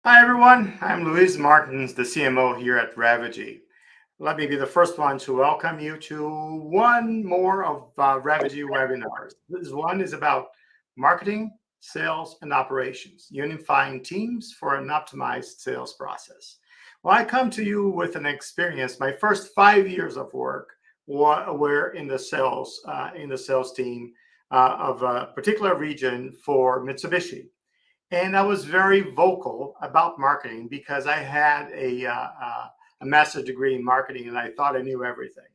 Hi, everyone. I'm Luis Martins, the CMO here at Ravagy. Let me be the first one to welcome you to one more of Ravagy webinars. This one is about marketing, sales, and operations, unifying teams for an optimized sales process. Well, I come to you with an experience. My first 5 years of work were in the sales team of a particular region for Mitsubishi. And I was very vocal about marketing because I had a master's degree in marketing and I thought I knew everything.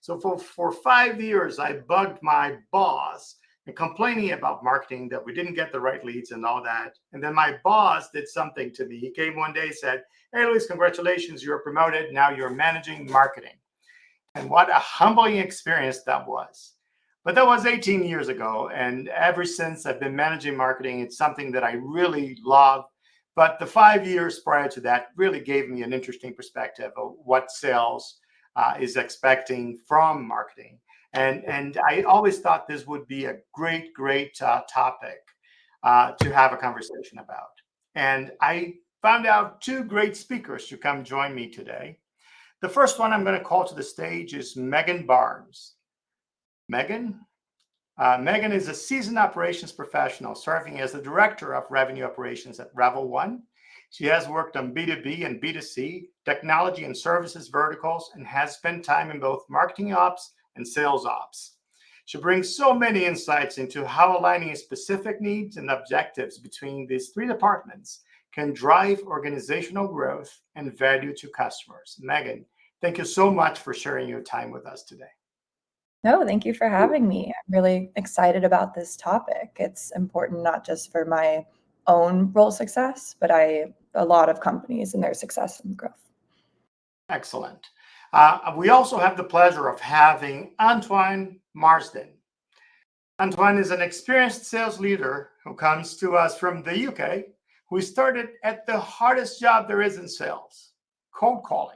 So for 5 years, I bugged my boss and complaining about marketing, that we didn't get the right leads and all that. And then my boss did something to me. He came one day and said, "Hey, Luis, congratulations, you're promoted. Now you're managing marketing." And what a humbling experience that was. But that was 18 years ago. And ever since, I've been managing marketing. It's something that I really love. But the 5 years prior to that really gave me an interesting perspective of what sales is expecting from marketing. And I always thought this would be a great topic to have a conversation about. And I found out two great speakers to come join me today. The first one I'm going to call to the stage is Megan Barnes. Megan? Megan is a seasoned operations professional serving as the Director of Revenue Operations at Revel One. She has worked on B2B and B2C, technology and services verticals, and has spent time in both marketing ops and sales ops. She brings so many insights into how aligning specific needs and objectives between these three departments can drive organizational growth and value to customers. Megan, thank you so much for sharing your time with us today. No, thank you for having me. I'm really excited about this topic. It's important not just for my own role success, but a lot of companies and their success and growth. Excellent. We also have the pleasure of having Antoine Marsden. Antoine is an experienced sales leader who comes to us from the UK, who started at the hardest job there is in sales, cold calling.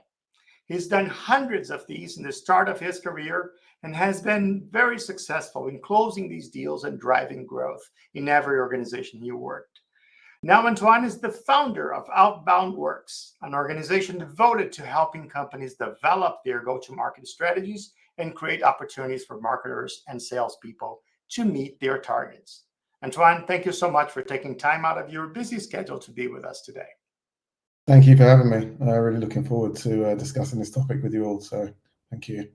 He's done hundreds of these in the start of his career and has been very successful in closing these deals and driving growth in every organization he worked. Now, Antoine is the founder of Outbound Works, an organization devoted to helping companies develop their go-to-market strategies and create opportunities for marketers and salespeople to meet their targets. Antoine, thank you so much for taking time out of your busy schedule to be with us today. Thank you for having me. Really looking forward to discussing this topic with you all. So thank you.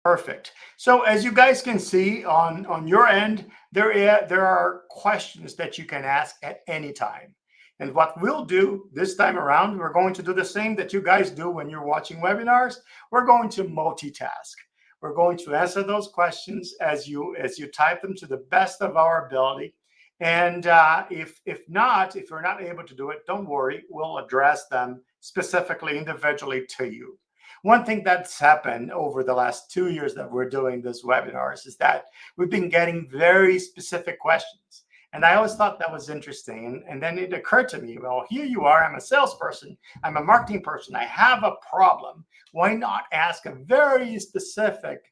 Perfect. So as you guys can see on your end, there are questions that you can ask at any time. And what we'll do this time around, we're going to do the same that you guys do when you're watching webinars. We're going to multitask. We're going to answer those questions as you type them to the best of our ability. And if you're not able to do it, don't worry. We'll address them specifically, individually to you. One thing that's happened over the last 2 years that we're doing this webinars is that we've been getting very specific questions. And I always thought that was interesting. And then it occurred to me, well, here you are. I'm a salesperson. I'm a marketing person. I have a problem. Why not ask a very specific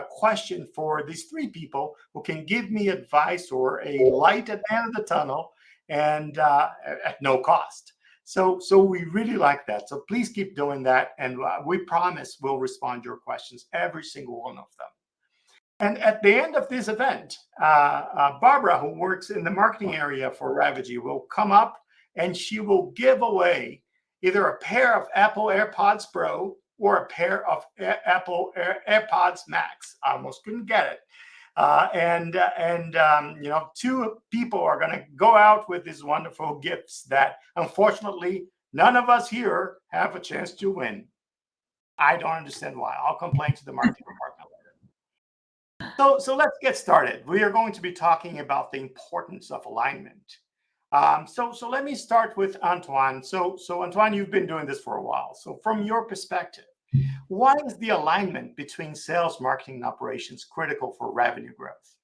question for these three people who can give me advice or a light at the end of the tunnel and at no cost. So we really like that. So please keep doing that. And we promise we'll respond to your questions, every single one of them. And at the end of this event, Barbara, who works in the marketing area for Ravagy, will come up and she will give away either a pair of Apple AirPods Pro or a pair of Apple AirPods Max. I almost couldn't get it. Two people are going to go out with these wonderful gifts that, unfortunately, none of us here have a chance to win. I don't understand why. I'll complain to the marketing department later. So let's get started. We are going to be talking about the importance of alignment. So let me start with Antoine. So Antoine, you've been doing this for a while. So from your perspective, why is the alignment between sales, marketing, and operations critical for revenue growth?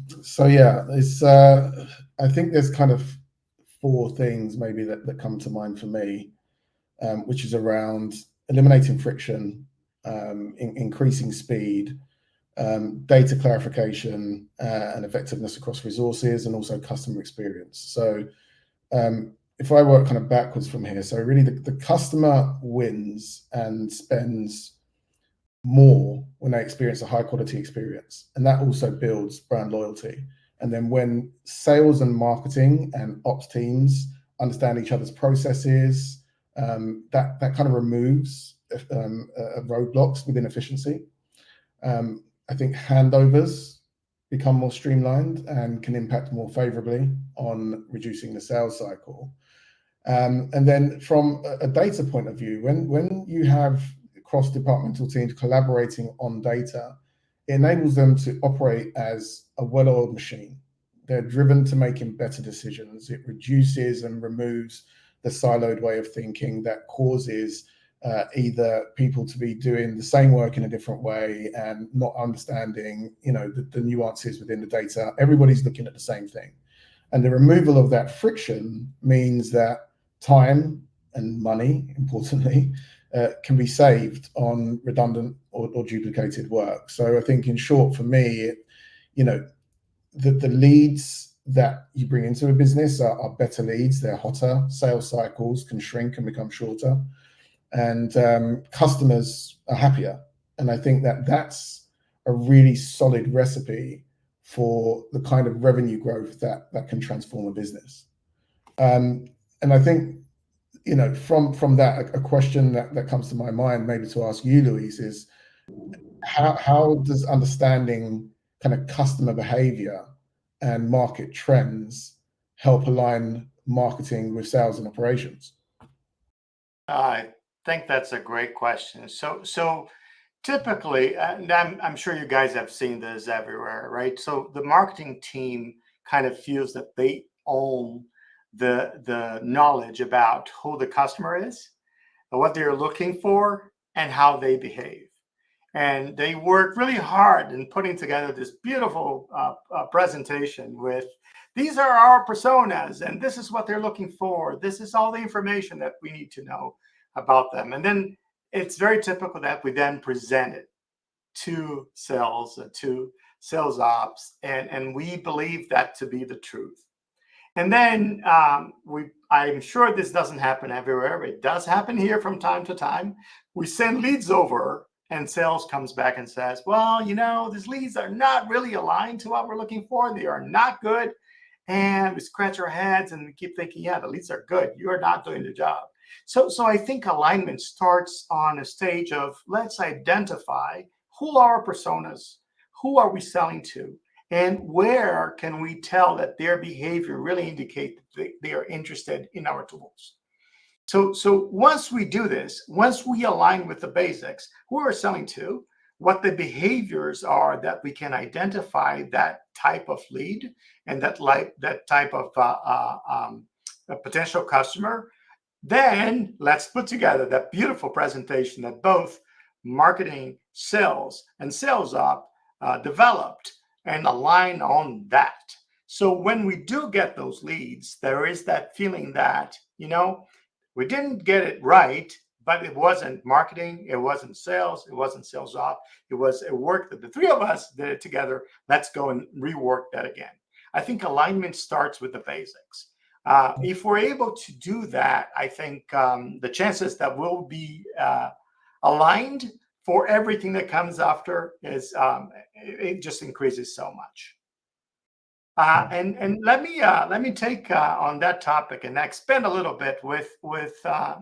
It's I think there's kind of four things maybe that come to mind for me, which is around eliminating friction, increasing speed, data clarification, and effectiveness across resources, and also customer experience. So if I work kind of backwards from here, so really the customer wins and spends more when they experience a high quality experience, and that also builds brand loyalty. And then when sales and marketing and ops teams understand each other's processes, that kind of removes roadblocks within efficiency. I think handovers become more streamlined and can impact more favorably on reducing the sales cycle. And then from a data point of view, when you have cross-departmental teams collaborating on data, it enables them to operate as a well-oiled machine. They're driven to making better decisions. It reduces and removes the siloed way of thinking that causes either people to be doing the same work in a different way and not understanding, the nuances within the data. Everybody's looking at the same thing. And the removal of that friction means that time and money, importantly, can be saved on redundant or duplicated work. So I think, in short, for me, the leads that you bring into a business are better leads. They're hotter. Sales cycles can shrink and become shorter, and customers are happier. And I think that that's a really solid recipe for the kind of revenue growth that can transform a business. And I think, from that, a question that comes to my mind, maybe to ask you, Luis, is how does understanding kind of customer behavior and market trends help align marketing with sales and operations? I think that's a great question. So typically, and I'm sure you guys have seen this everywhere, right? So the marketing team kind of feels that they own the knowledge about who the customer is, and what they're looking for, and how they behave. And they work really hard in putting together this beautiful presentation with, these are our personas, and this is what they're looking for. This is all the information that we need to know about them. And then it's very typical that we then present it to sales ops, and we believe that to be the truth. And then I'm sure this doesn't happen everywhere, but it does happen here from time to time. We send leads over, and sales comes back and says, well, these leads are not really aligned to what we're looking for. They are not good. And we scratch our heads and we keep thinking, yeah, the leads are good. You are not doing the job. So I think alignment starts on a stage of, let's identify who are our personas, who are we selling to, and where can we tell that their behavior really indicates that they are interested in our tools. So once we do this, once we align with the basics, who we're selling to, what the behaviors are that we can identify that type of lead and that type of a potential customer, then let's put together that beautiful presentation that both marketing, sales, and sales op developed, and align on that. So when we do get those leads, there is that feeling that, we didn't get it right, but it wasn't marketing, it wasn't sales, it wasn't sales op. It was a work that the three of us did it together. Let's go and rework that again. I think alignment starts with the basics. If we're able to do that, I think the chances that we'll be aligned for everything that comes after is it just increases so much. And let me take on that topic and expand a little bit with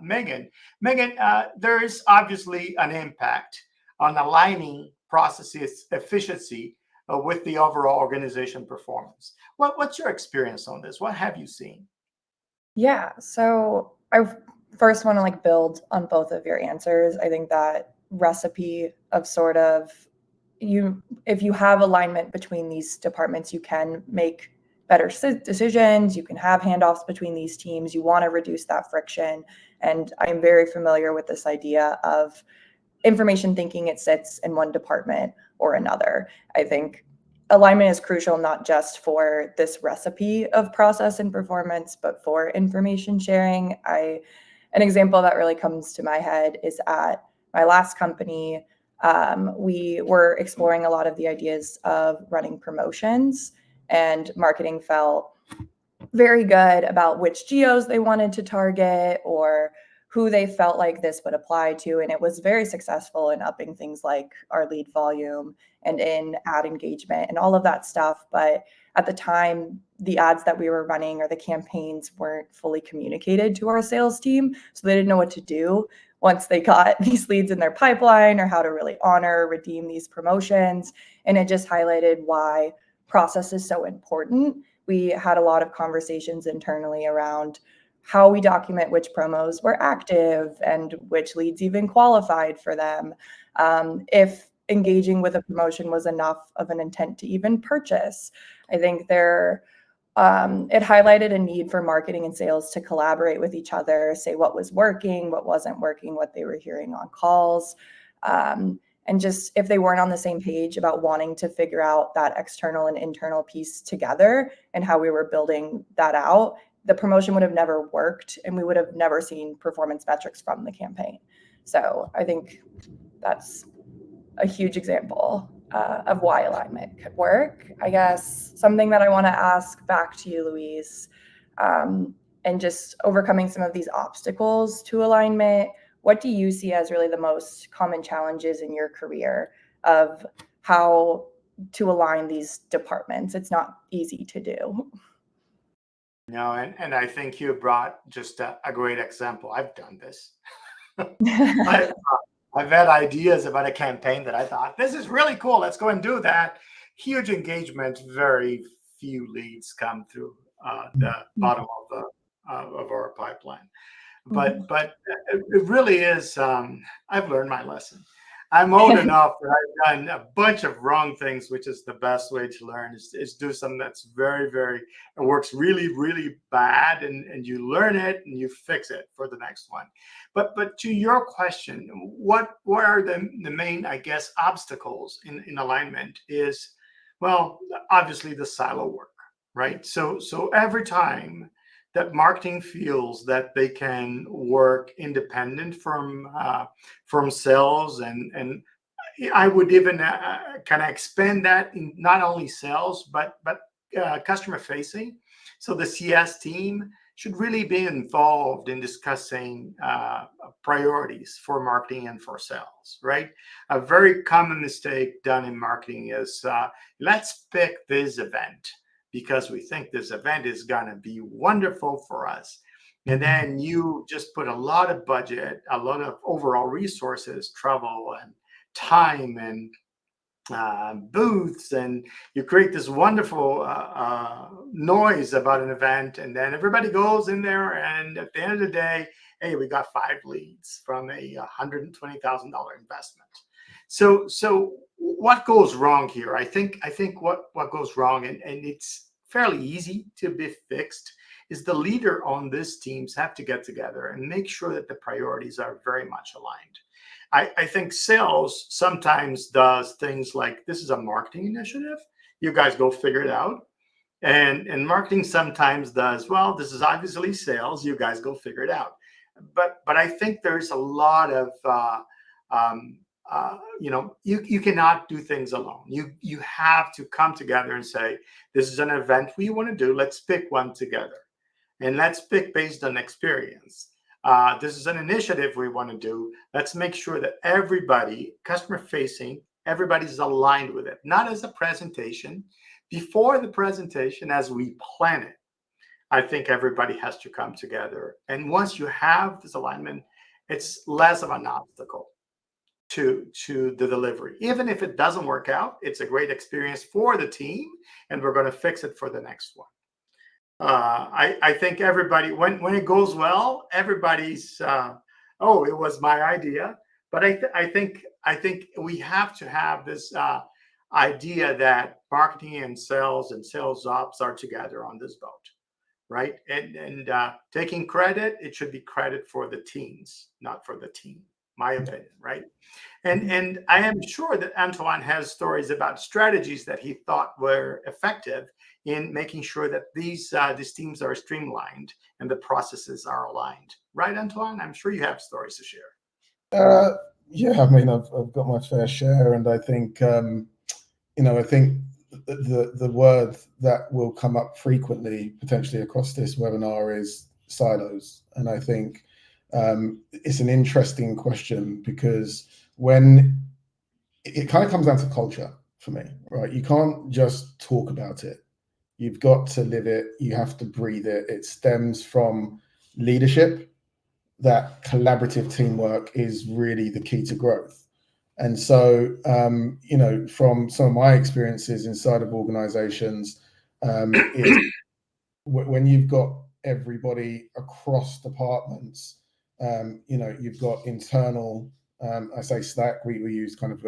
Megan. Megan, there is obviously an impact on aligning processes efficiency with the overall organization performance. What's your experience on this? What have you seen? Yeah, so I first want to build on both of your answers. I think that recipe of sort of if you have alignment between these departments, you can make better decisions, you can have handoffs between these teams, you want to reduce that friction. And I'm very familiar with this idea of information thinking it sits in one department or another. I think alignment is crucial, not just for this recipe of process and performance, but for information sharing. An example that really comes to my head is at my last company. We were exploring a lot of the ideas of running promotions, and marketing felt very good about which geos they wanted to target or who they felt like this would apply to. And it was very successful in upping things like our lead volume and in ad engagement and all of that stuff. But at the time, the ads that we were running or the campaigns weren't fully communicated to our sales team. So they didn't know what to do once they got these leads in their pipeline or how to really honor, redeem these promotions. And it just highlighted why process is so important. We had a lot of conversations internally around how we document which promos were active and which leads even qualified for them. If engaging with a promotion was enough of an intent to even purchase. I think it highlighted a need for marketing and sales to collaborate with each other, say what was working, what wasn't working, what they were hearing on calls. And just if they weren't on the same page about wanting to figure out that external and internal piece together and how we were building that out, the promotion would have never worked and we would have never seen performance metrics from the campaign. So I think that's a huge example of why alignment could work. I guess something that I want to ask back to you, Louise, and just overcoming some of these obstacles to alignment, what do you see as really the most common challenges in your career of how to align these departments? It's not easy to do. No, and I think you brought just a great example. I've done this. I've had ideas about a campaign that I thought, this is really cool. Let's go and do that. Huge engagement. Very few leads come through the bottom of our pipeline. But it really is. I've learned my lesson. I'm old enough that I've done a bunch of wrong things, which is the best way to learn is do something that's it works really, really bad, and you learn it and you fix it for the next one. But to your question, what are the main, I guess, obstacles in alignment is, well, obviously the silo work, right? So every time that marketing feels that they can work independent from sales, and I would even kind of expand that in not only sales but customer facing. So the CS team should really be involved in discussing priorities for marketing and for sales, right? A very common mistake done in marketing is let's pick this event because we think this event is going to be wonderful for us. And then you just put a lot of budget, a lot of overall resources, travel and time and booths, and you create this wonderful noise about an event. And then everybody goes in there, and at the end of the day, hey, we got 5 leads from a $120,000 investment. So what goes wrong here? I think what goes wrong, and it's fairly easy to be fixed, is the leader on this teams have to get together and make sure that the priorities are very much aligned. I think sales sometimes does things like, this is a marketing initiative, you guys go figure it out. And marketing sometimes does, well, this is obviously sales, you guys go figure it out. But I think there's a lot of you cannot do things alone. You have to come together and say, this is an event we want to do. Let's pick one together, and let's pick based on experience. This is an initiative we want to do. Let's make sure that everybody, customer facing, everybody's aligned with it. Not as a presentation, before the presentation, as we plan it. I think everybody has to come together, and once you have this alignment, it's less of an obstacle to the delivery. Even if it doesn't work out, it's a great experience for the team, and we're going to fix it for the next one. I think everybody, when it goes well, everybody's oh, it was my idea. But I think we have to have this idea that marketing and sales ops are together on this boat, right? And taking credit, it should be credit for the teams, not for the team. My opinion, right? And I am sure that Antoine has stories about strategies that he thought were effective in making sure that these teams are streamlined and the processes are aligned. Right, Antoine? I'm sure you have stories to share. Yeah, I mean, I've got my fair share, and I think I think the word that will come up frequently potentially across this webinar is silos. And I think it's an interesting question, because when it kind of comes down to culture for me, right? You can't just talk about it. You've got to live it. You have to breathe it. It stems from leadership. That collaborative teamwork is really the key to growth. And so, from some of my experiences inside of organizations, when you've got everybody across departments, you've got internal, I say Slack, we use kind of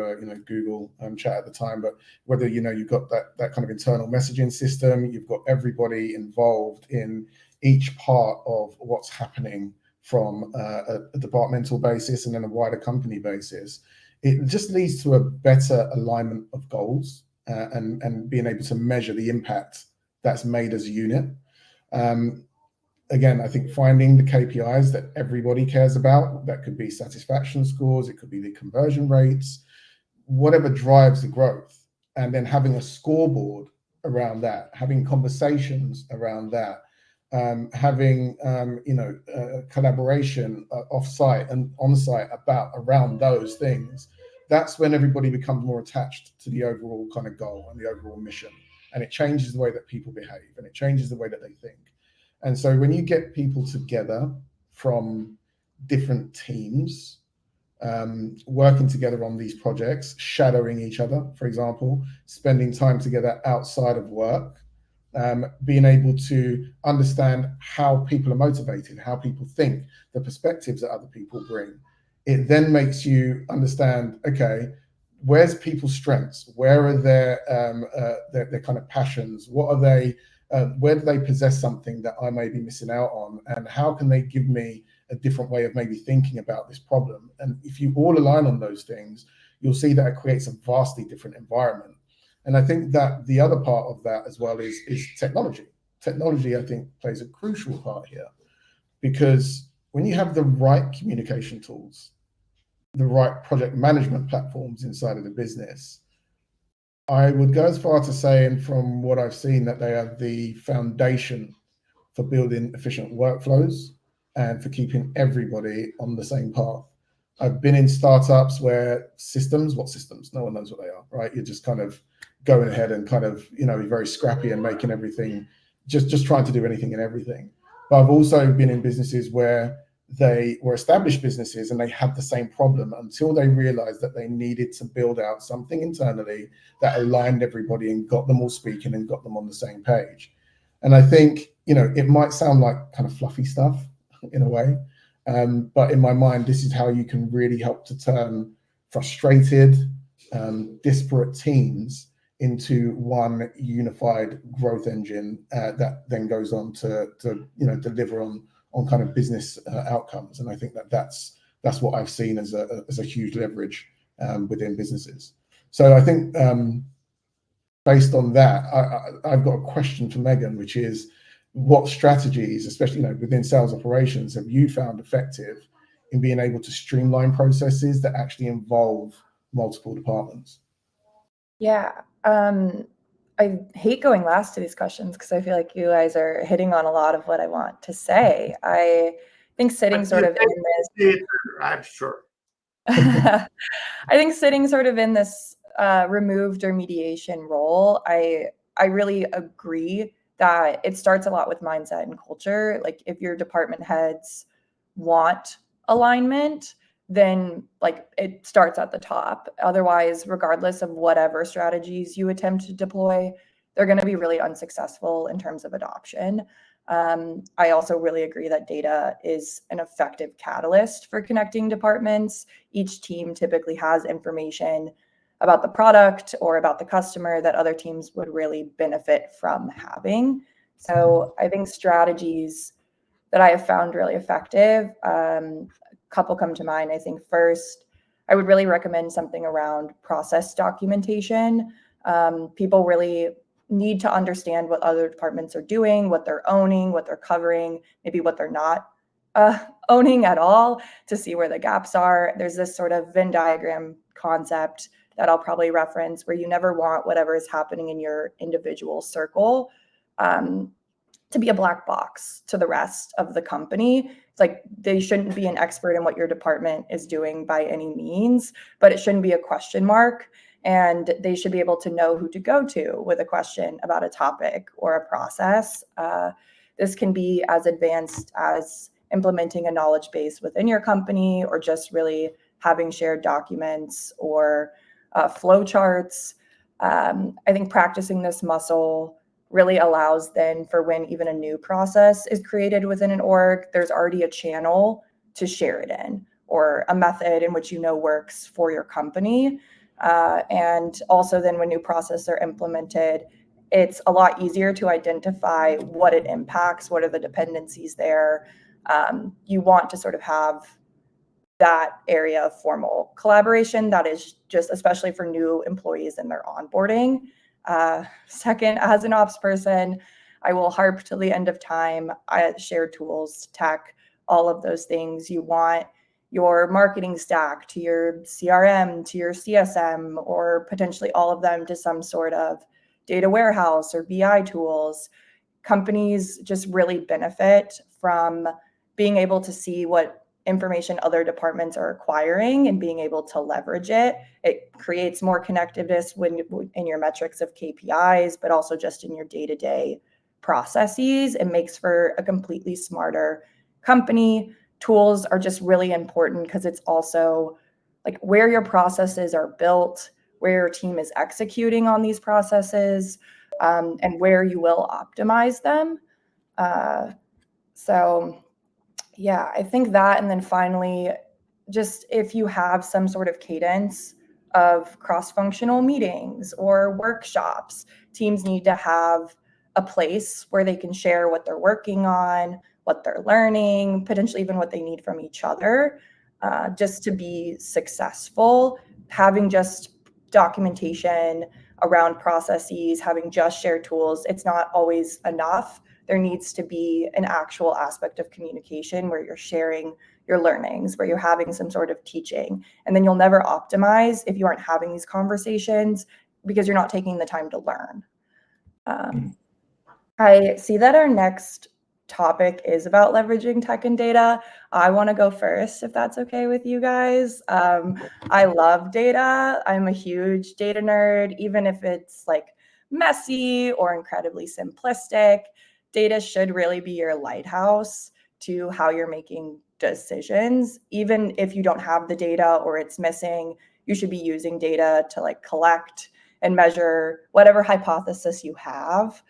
Google chat at the time, but whether you've got that kind of internal messaging system, you've got everybody involved in each part of what's happening from a departmental basis and then a wider company basis. It just leads to a better alignment of goals and being able to measure the impact that's made as a unit. Again, I think finding the KPIs that everybody cares about, that could be satisfaction scores, it could be the conversion rates, whatever drives the growth, and then having a scoreboard around that, having conversations around that, having collaboration off-site and on-site around those things. That's when everybody becomes more attached to the overall kind of goal and the overall mission, and it changes the way that people behave and it changes the way that they think. And so when you get people together from different teams, working together on these projects, shadowing each other, for example, spending time together outside of work, being able to understand how people are motivated, how people think, the perspectives that other people bring. It then makes you understand, okay, where's people's strengths? Where are their kind of passions? What are they? Where do they possess something that I may be missing out on? And how can they give me a different way of maybe thinking about this problem? And if you all align on those things, you'll see that it creates a vastly different environment. And I think that the other part of that as well is technology. Technology, I think, plays a crucial part here, because when you have the right communication tools, the right project management platforms inside of the business, I would go as far to saying, from what I've seen, that they are the foundation for building efficient workflows and for keeping everybody on the same path. I've been in startups where what systems? No one knows what they are, right? You're just kind of going ahead and kind of, very scrappy and making everything, just trying to do anything and everything. But I've also been in businesses where they were established businesses and they had the same problem until they realized that they needed to build out something internally that aligned everybody and got them all speaking and got them on the same page. And I think, it might sound like kind of fluffy stuff in a way, but in my mind, this is how you can really help to turn frustrated, disparate teams into one unified growth engine that then goes on to deliver on kind of business outcomes. And I think that's what I've seen as a huge leverage within businesses. So I think based on that, I've got a question for Megan, which is, what strategies, especially within sales operations, have you found effective in being able to streamline processes that actually involve multiple departments? Yeah. I hate going last to these questions because I feel like you guys are hitting on a lot of what I want to say. I think sitting sort of in this, I'm sure. I think sitting sort of in this removed or mediation role, I really agree that it starts a lot with mindset and culture. Like, if your department heads want alignment, then it starts at the top. Otherwise, regardless of whatever strategies you attempt to deploy, they're going to be really unsuccessful in terms of adoption. I also really agree that data is an effective catalyst for connecting departments. Each team typically has information about the product or about the customer that other teams would really benefit from having. So I think strategies that I have found really effective, couple come to mind. I think first, I would really recommend something around process documentation. People really need to understand what other departments are doing, what they're owning, what they're covering, maybe what they're not owning at all, to see where the gaps are. There's this sort of Venn diagram concept that I'll probably reference, where you never want whatever is happening in your individual circle to be a black box to the rest of the company. It's like they shouldn't be an expert in what your department is doing by any means, but it shouldn't be a question mark. And they should be able to know who to go to with a question about a topic or a process. This can be as advanced as implementing a knowledge base within your company, or just really having shared documents or flow charts. I think practicing this muscle really allows then for when even a new process is created within an org, there's already a channel to share it in, or a method in which you know works for your company. And also then when new processes are implemented, it's a lot easier to identify what it impacts, what are the dependencies there. You want to sort of have that area of formal collaboration that is just, especially for new employees in their onboarding. Second, as an ops person, I will harp till the end of time. I share tools, tech, all of those things. You want your marketing stack to your CRM, to your CSM, or potentially all of them to some sort of data warehouse or BI tools. Companies just really benefit from being able to see what information other departments are acquiring and being able to leverage it. It creates more connectiveness in your metrics of KPIs, but also just in your day-to-day processes. It makes for a completely smarter company. Tools are just really important because it's also like where your processes are built, where your team is executing on these processes, and where you will optimize them. So yeah, I think that. And then finally, just if you have some sort of cadence of cross-functional meetings or workshops, teams need to have a place where they can share what they're working on, what they're learning, potentially even what they need from each other, just to be successful. Having just documentation around processes, having just shared tools, it's not always enough. There needs to be an actual aspect of communication where you're sharing your learnings, where you're having some sort of teaching. And then you'll never optimize if you aren't having these conversations, because you're not taking the time to learn. I see that our next topic is about leveraging tech and data. I want to go first, if that's okay with you guys. I love data. I'm a huge data nerd, even if it's like messy or incredibly simplistic. Data should really be your lighthouse to how you're making decisions. Even if you don't have the data or it's missing, you should be using data to like collect and measure whatever hypothesis you have.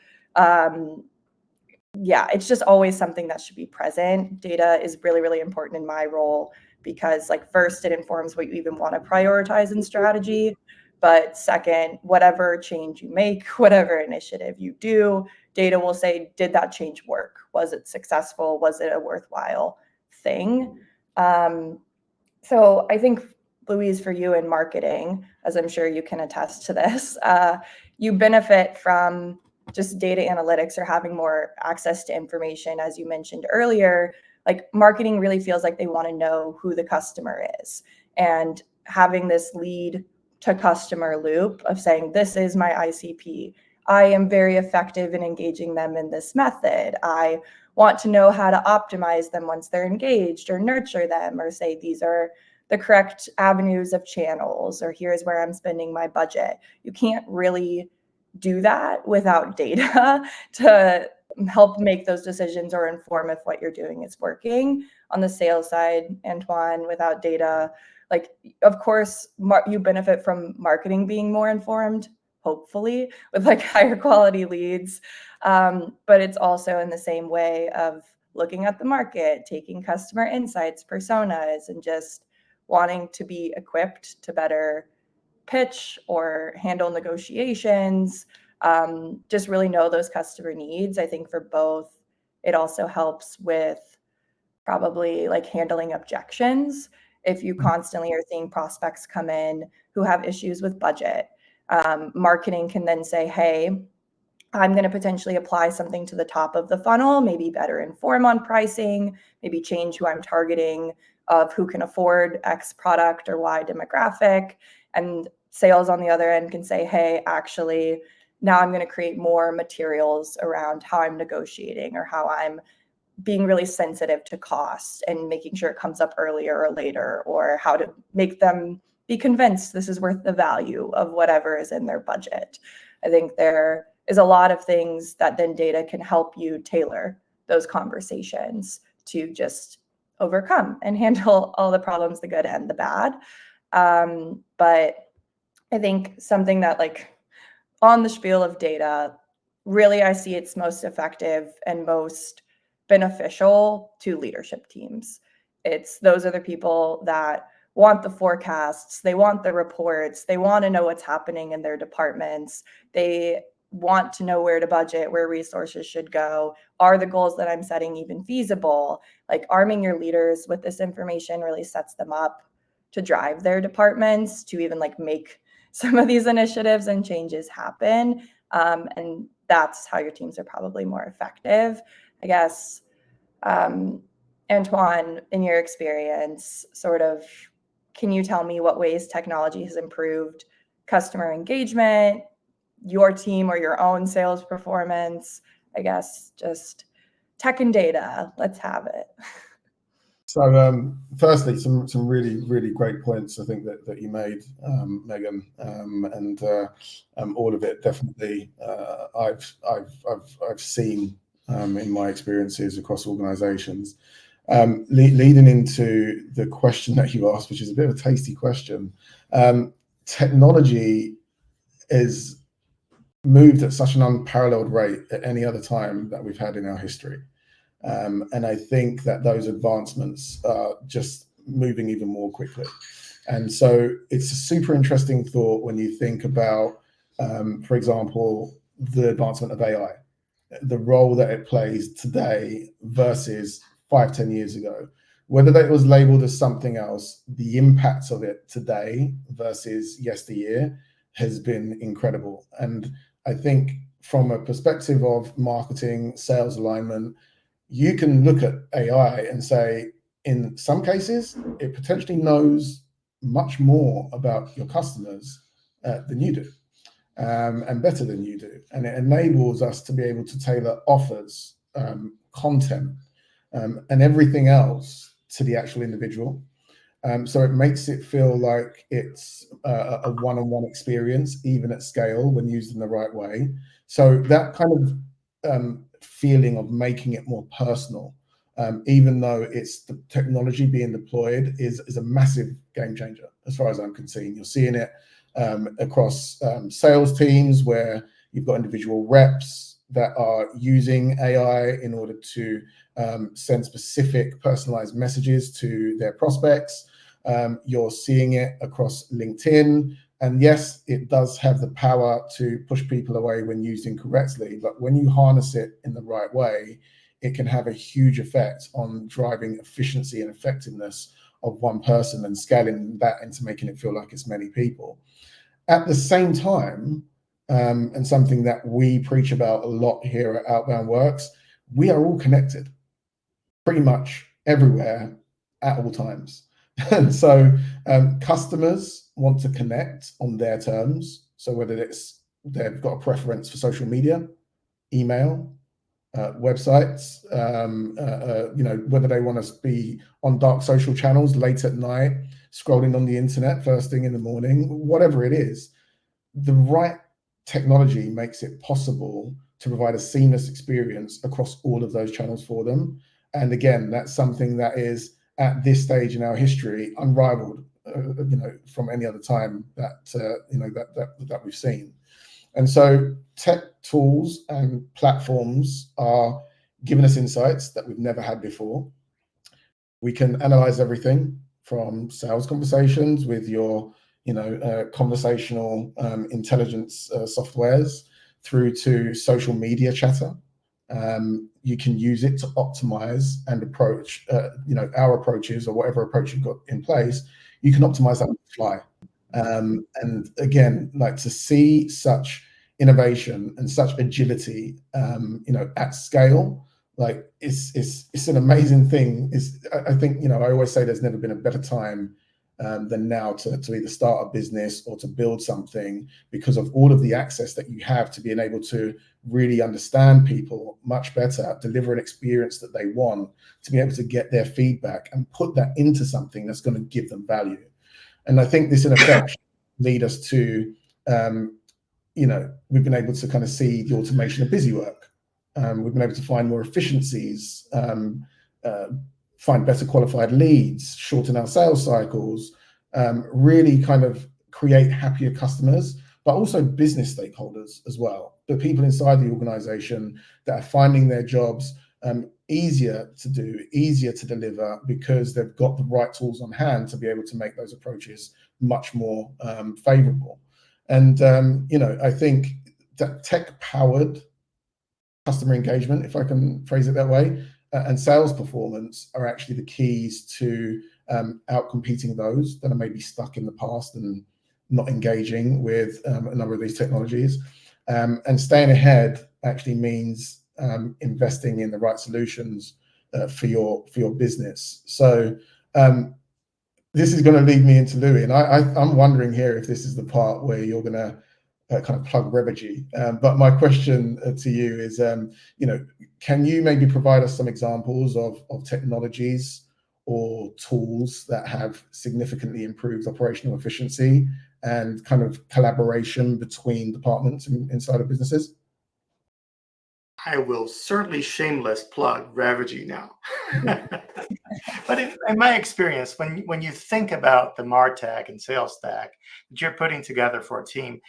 Yeah, it's just always something that should be present. Data is really, really important in my role because, like, first, it informs what you even want to prioritize in strategy. But second, whatever change you make, whatever initiative you do, data will say, did that change work? Was it successful? Was it a worthwhile thing? So I think, Louise, for you in marketing, as I'm sure you can attest to this, you benefit from just data analytics or having more access to information. As you mentioned earlier, like marketing really feels like they want to know who the customer is, and having this lead to customer loop of saying, this is my ICP. I am very effective in engaging them in this method. I want to know how to optimize them once they're engaged, or nurture them, or say these are the correct avenues of channels, or here's where I'm spending my budget. You can't really do that without data to help make those decisions or inform if what you're doing is working. On the sales side, Antoine, without data, like, of course, you benefit from marketing being more informed, hopefully, with like higher quality leads. But it's also in the same way of looking at the market, taking customer insights, personas, and just wanting to be equipped to better pitch or handle negotiations, just really know those customer needs. I think for both, it also helps with probably like handling objections. If you constantly are seeing prospects come in who have issues with budget, marketing can then say, hey, I'm going to potentially apply something to the top of the funnel, maybe better inform on pricing, maybe change who I'm targeting of who can afford X product or Y demographic, and sales on the other end can say, hey, actually, now I'm going to create more materials around how I'm negotiating or how I'm being really sensitive to cost and making sure it comes up earlier or later, or how to make them be convinced this is worth the value of whatever is in their budget. I think there is a lot of things that then data can help you tailor those conversations to just overcome and handle all the problems, the good and the bad. But I think something that, like, on the spiel of data, really I see it's most effective and most beneficial to leadership teams. Those are the people that want the forecasts, they want the reports, they want to know what's happening in their departments, they want to know where to budget, where resources should go. Are the goals that I'm setting even feasible? Like, arming your leaders with this information really sets them up to drive their departments to even like make some of these initiatives and changes happen. And that's how your teams are probably more effective. I guess, Antoine, in your experience, sort of, can you tell me what ways technology has improved customer engagement, your team or your own sales performance? I guess just tech and data, let's have it. So, firstly, some really really great points I think that you made, Megan, and all of it definitely I've seen in my experiences across organisations. Leading into the question that you asked, which is a bit of a tasty question, technology is moved at such an unparalleled rate at any other time that we've had in our history. And I think that those advancements are just moving even more quickly. And so it's a super interesting thought when you think about, for example, the advancement of AI, the role that it plays today versus 5-10 years ago. Whether that was labeled as something else, the impact of it today versus yesteryear has been incredible. And I think from a perspective of marketing, sales alignment, you can look at AI and say, in some cases, it potentially knows much more about your customers than you do, and better than you do. And it enables us to be able to tailor offers, content, and everything else to the actual individual. So it makes it feel like it's a one-on-one experience, even at scale, when used in the right way. So that kind of feeling of making it more personal, even though it's the technology being deployed, is a massive game changer as far as I'm concerned. You're seeing it across sales teams where you've got individual reps that are using AI in order to send specific personalized messages to their prospects. You're seeing it across LinkedIn. And yes, it does have the power to push people away when used incorrectly, but when you harness it in the right way, it can have a huge effect on driving efficiency and effectiveness of one person and scaling that into making it feel like it's many people. At the same time, and something that we preach about a lot here at Outbound Works, we are all connected pretty much everywhere at all times. And so customers want to connect on their terms. So whether it's they've got a preference for social media, email, websites, whether they want to be on dark social channels late at night, scrolling on the internet first thing in the morning, whatever it is, the right technology makes it possible to provide a seamless experience across all of those channels for them. And again, that's something that is at this stage in our history unrivaled, from any other time that we've seen. And so tech tools and platforms are giving us insights that we've never had before. We can analyze everything from sales conversations with your conversational intelligence softwares through to social media chatter. You can use it to optimize and approach, our approaches or whatever approach you've got in place. You can optimize that on the fly. And again, like, to see such innovation and such agility, at scale, like it's an amazing thing. I think, I always say there's never been a better time than now to either start a business or to build something, because of all of the access that you have to being able to really understand people much better, deliver an experience that they want, to be able to get their feedback and put that into something that's going to give them value. And I think this in effect lead us to, we've been able to kind of see the automation of busy work. We've been able to find more efficiencies, find better qualified leads, shorten our sales cycles, really kind of create happier customers, but also business stakeholders as well. The people inside the organization that are finding their jobs easier to do, easier to deliver, because they've got the right tools on hand to be able to make those approaches much more favorable. And, I think that tech-powered customer engagement, if I can phrase it that way, and sales performance are actually the keys to outcompeting those that are maybe stuck in the past and not engaging with a number of these technologies. And staying ahead actually means investing in the right solutions for your business. So this is going to lead me into Louis, and I'm wondering here if this is the part where you're going to kind of plug Revegy. But my question to you is, can you maybe provide us some examples of technologies or tools that have significantly improved operational efficiency and kind of collaboration between departments inside of businesses? I will certainly shameless plug Revegy now. But in my experience, when you think about the MarTech and sales stack that you're putting together for a team,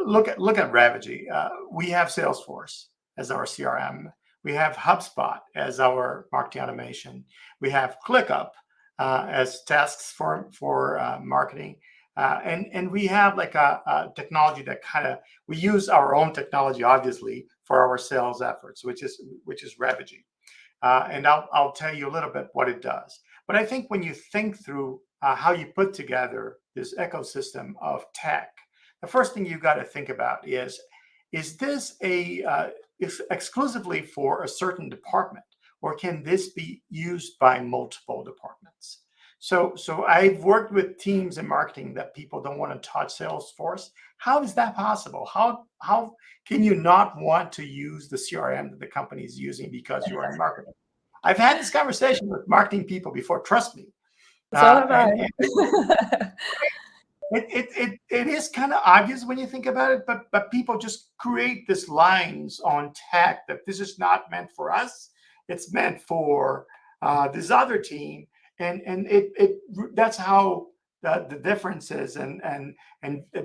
look at Revegy. We have Salesforce as our CRM. We have HubSpot as our marketing automation. We have ClickUp as tasks for marketing. And we have like a technology that we use our own technology, obviously, for our sales efforts, which is Revegy. And I'll tell you a little bit what it does. But I think when you think through how you put together this ecosystem of tech, the first thing you got to think about is this exclusively for a certain department, or can this be used by multiple departments? So I've worked with teams in marketing that people don't want to touch Salesforce. How is that possible? How can you not want to use the CRM that the company is using because you are in marketing? I've had this conversation with marketing people before, trust me. So have I. It is kind of obvious when you think about it, but people just create these lines on tech that this is not meant for us. It's meant for this other team. And that's how the differences and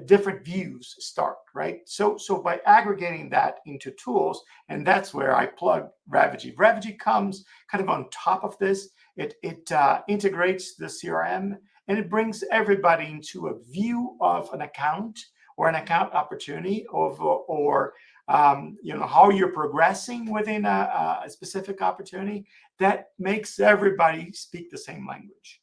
different views start, right? So by aggregating that into tools, and that's where I plug Revegy. Revegy comes kind of on top of this. It integrates the CRM, and it brings everybody into a view of an account or an account opportunity or how you're progressing within a specific opportunity that makes everybody speak the same language.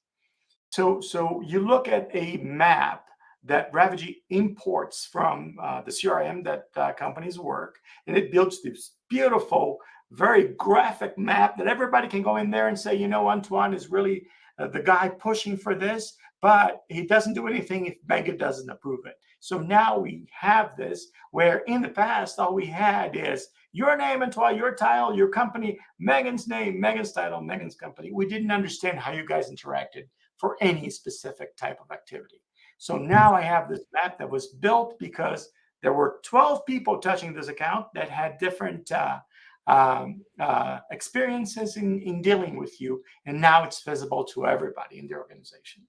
So you look at a map that Revegy imports from the CRM that companies work, and it builds this beautiful, very graphic map that everybody can go in there and say, Antoine is really the guy pushing for this, but he doesn't do anything if Megan doesn't approve it. So now we have this, where in the past, all we had is your name, Antoine, your title, your company, Megan's name, Megan's title, Megan's company. We didn't understand how you guys interacted for any specific type of activity. So now I have this map that was built because there were 12 people touching this account that had different experiences in dealing with you. And now it's visible to everybody in the organization.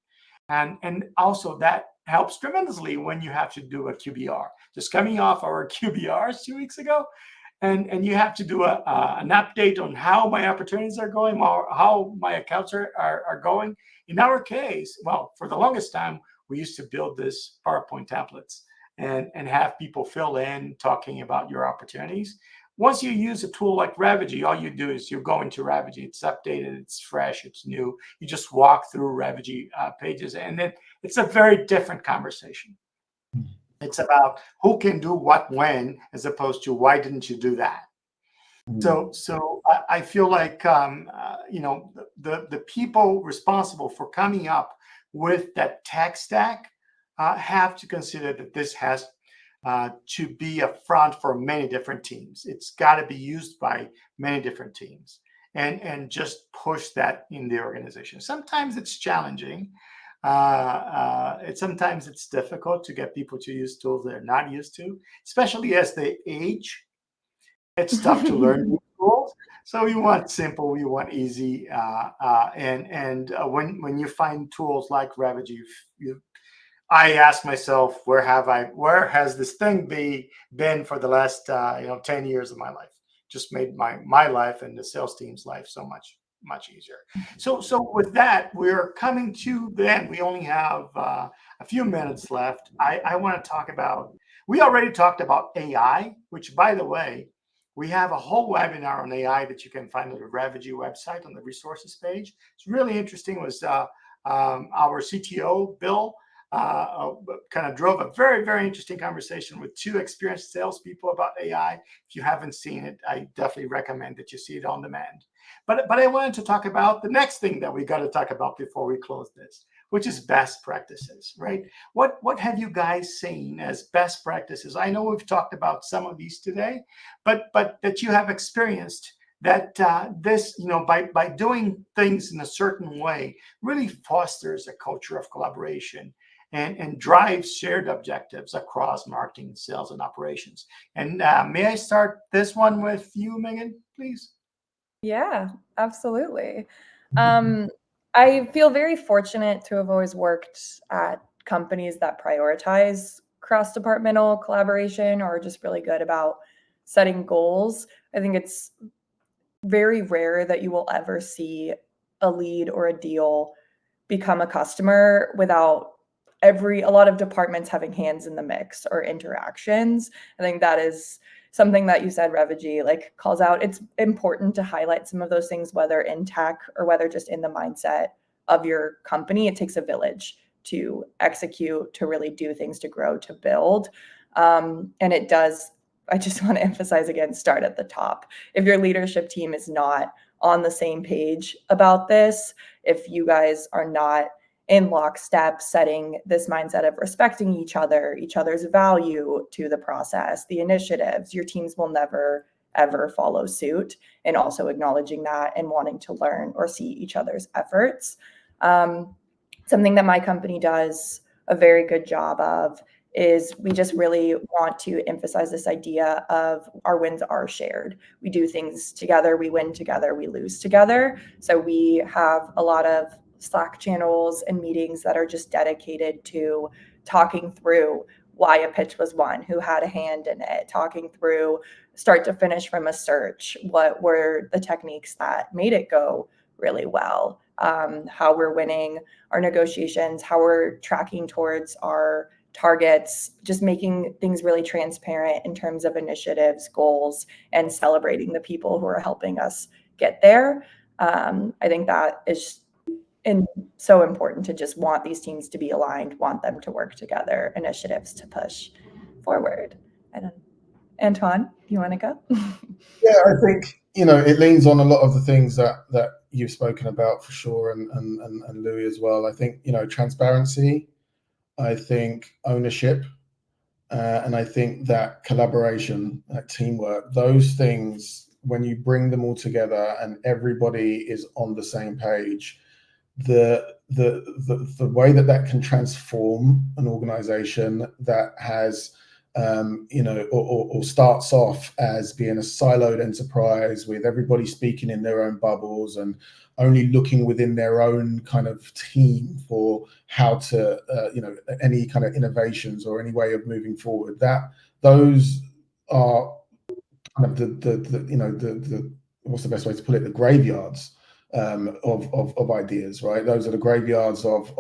And also that helps tremendously when you have to do a QBR. Just coming off our QBRs 2 weeks ago, and you have to do an update on how my opportunities are going, or how my accounts are going. In our case, well, for the longest time, we used to build this PowerPoint templates and have people fill in talking about your opportunities. Once you use a tool like Revegy, all you do is you go into Revegy. It's updated, it's fresh, it's new. You just walk through Revegy pages, and then it's a very different conversation. It's about who can do what when, as opposed to why didn't you do that? So I feel like the people responsible for coming up with that tech stack have to consider that this has to be a front for many different teams. It's got to be used by many different teams, and just push that in the organization. Sometimes it's challenging. Sometimes it's difficult to get people to use tools they're not used to, especially as they age. It's tough to learn new tools. So you want simple, you want easy, and when you find tools like Revit, I ask myself, where has this thing been for the last 10 years of my life? Just made my life and the sales team's life so much easier. So with that, we're coming to the end. We only have a few minutes left. I want to talk about. We already talked about AI, which, by the way, we have a whole webinar on AI that you can find on the Revit website on the resources page. It's really interesting. It was our CTO Bill kind of drove a very, very interesting conversation with two experienced salespeople about AI. If you haven't seen it, I definitely recommend that you see it on demand. But I wanted to talk about the next thing that we got to talk about before we close this, which is best practices, right? What have you guys seen as best practices? I know we've talked about some of these today, but that you have experienced that this, by doing things in a certain way, really fosters a culture of collaboration and drives shared objectives across marketing, sales, and operations. And may I start this one with you, Megan, please? Yeah, absolutely. I feel very fortunate to have always worked at companies that prioritize cross-departmental collaboration or are just really good about setting goals. I think it's very rare that you will ever see a lead or a deal become a customer without a lot of departments having hands in the mix or interactions. I think that is something that you said, Revit, like calls out. It's important to highlight some of those things, whether in tech or whether just in the mindset of your company. It takes a village to execute, to really do things, to grow, to build. And it does, I just want to emphasize again, start at the top. If your leadership team is not on the same page about this, if you guys are not in lockstep setting this mindset of respecting each other's value to the process, the initiatives, your teams will never, ever follow suit, and also acknowledging that and wanting to learn or see each other's efforts. Something that my company does a very good job of is we just really want to emphasize this idea of our wins are shared. We do things together, we win together, we lose together. So we have a lot of Slack channels and meetings that are just dedicated to talking through why a pitch was won, who had a hand in it, talking through start to finish from a search, what were the techniques that made it go really well, how we're winning our negotiations, how we're tracking towards our targets, just making things really transparent in terms of initiatives, goals, and celebrating the people who are helping us get there. I think that is so important to just want these teams to be aligned, want them to work together, initiatives to push forward. And Antoine, you want to go? Yeah, I think it leans on a lot of the things that you've spoken about for sure, and Louis as well. I think transparency, I think ownership, and I think that collaboration, that teamwork, those things, when you bring them all together and everybody is on the same page, the way that can transform an organization that has or starts off as being a siloed enterprise with everybody speaking in their own bubbles and only looking within their own kind of team for how to any kind of innovations or any way of moving forward, that those are kind of the what's the best way to put it, the graveyards of ideas, right? Those are the graveyards of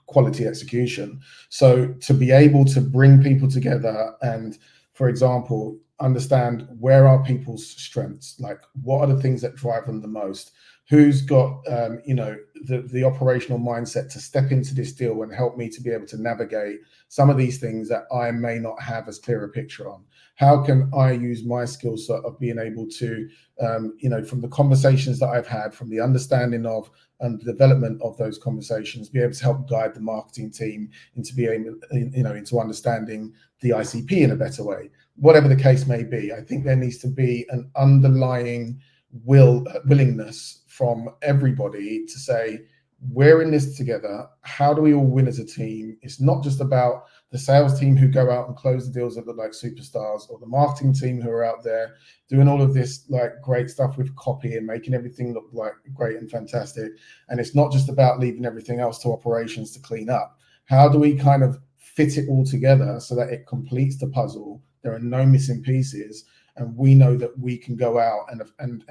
quality execution. So to be able to bring people together and, for example, understand where are people's strengths, like what are the things that drive them the most, who's got the operational mindset to step into this deal and help me to be able to navigate some of these things that I may not have as clear a picture on. how can I use my skill set of being able to, from the conversations that I've had, from the understanding of and the development of those conversations, be able to help guide the marketing team into being, into understanding the ICP in a better way, whatever the case may be. I think there needs to be an underlying willingness from everybody to say, we're in this together. How do we all win as a team? It's not just about the sales team who go out and close the deals that look like superstars, or the marketing team who are out there doing all of this like great stuff with copy and making everything look like great and fantastic. And it's not just about leaving everything else to operations to clean up. How do we kind of fit it all together so that it completes the puzzle? There are no missing pieces, and we know that we can go out and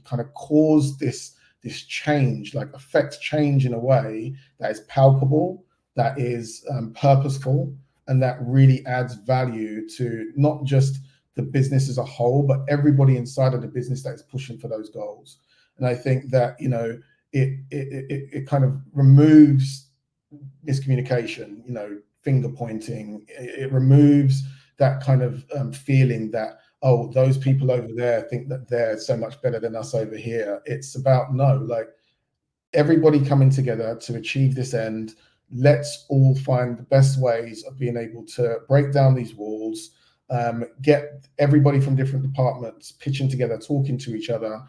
kind of cause this change, like affect change in a way that is palpable, that is purposeful, and that really adds value to not just the business as a whole, but everybody inside of the business that is pushing for those goals. And I think that, it kind of removes miscommunication, finger pointing. It removes that kind of feeling that, oh, those people over there think that they're so much better than us over here. It's about, no, like everybody coming together to achieve this end. Let's all find the best ways of being able to break down these walls, get everybody from different departments pitching together, talking to each other,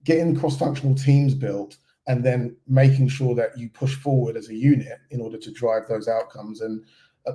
getting cross-functional teams built, and then making sure that you push forward as a unit in order to drive those outcomes. And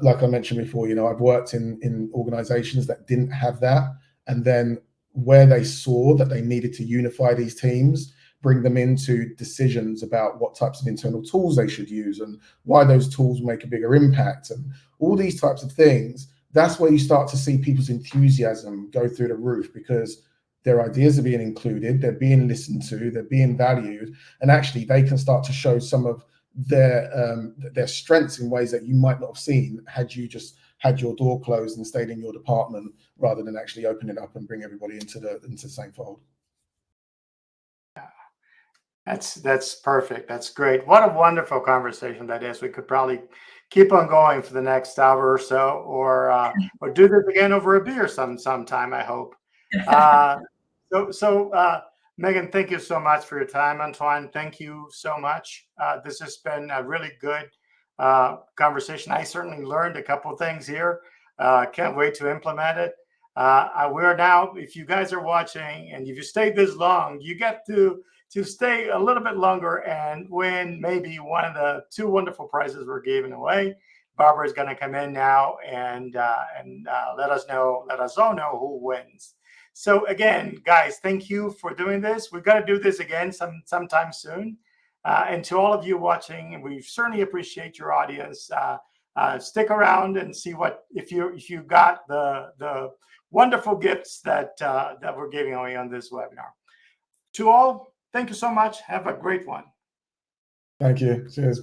like I mentioned before, I've worked in organizations that didn't have that. And then where they saw that they needed to unify these teams, bring them into decisions about what types of internal tools they should use and why those tools make a bigger impact and all these types of things, that's where you start to see people's enthusiasm go through the roof, because their ideas are being included, they're being listened to, they're being valued, and actually they can start to show some of their strengths in ways that you might not have seen had you just had your door closed and stayed in your department, rather than actually open it up and bring everybody into the same fold. That's perfect. That's great. What a wonderful conversation that is. We could probably keep on going for the next hour or so, or do this again over a beer sometime, I hope. Megan, thank you so much for your time. Antoine, thank you so much. This has been a really good conversation. I certainly learned a couple of things here. Can't wait to implement it. We're now, if you guys are watching and if you stayed this long, you get to stay a little bit longer and win maybe one of the two wonderful prizes we're giving away. Barbara is going to come in now and let us all know who wins. So again, guys, thank you for doing this. We've got to do this again sometime soon. And to all of you watching, we certainly appreciate your audience. Stick around and see if you got the wonderful gifts that we're giving away on this webinar. To all, thank you so much. Have a great one. Thank you. Cheers.